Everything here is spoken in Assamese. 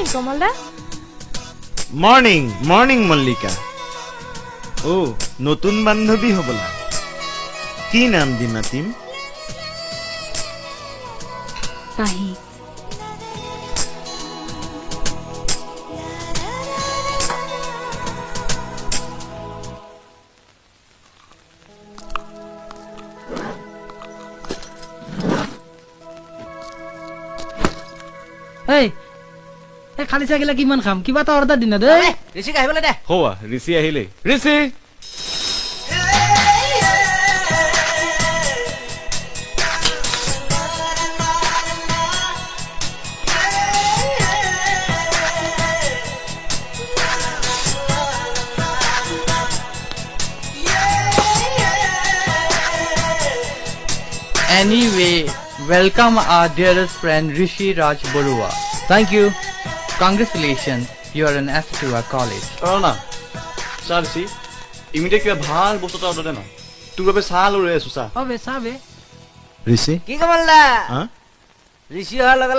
মর্নিং কমলদা। Morning morning Mallika. ও নতুন বান্ধবী হবলা। কি নাম দি মাতিম? পাহি। খালি চাগিলা কিমান খাম কিবা এটা অৰ্ডাৰ দিনা দেই ঋষিক আহিবলৈ দে হোৱা ঋষি আহিলে ঋষি Anyway, welcome our dearest friend Rishi Raj Barua. Thank you. Congratulations, you are an asset to our college. না চা ঋষি ইমিডিয়েট কিবা ভাল বস্তু এটা অৰ্ডাৰ দে না তোৰ বাবে চাহ লৈ আছো চা অবে চাবে ঋষি কি কমলদা হা ঋষি অহাৰ লগে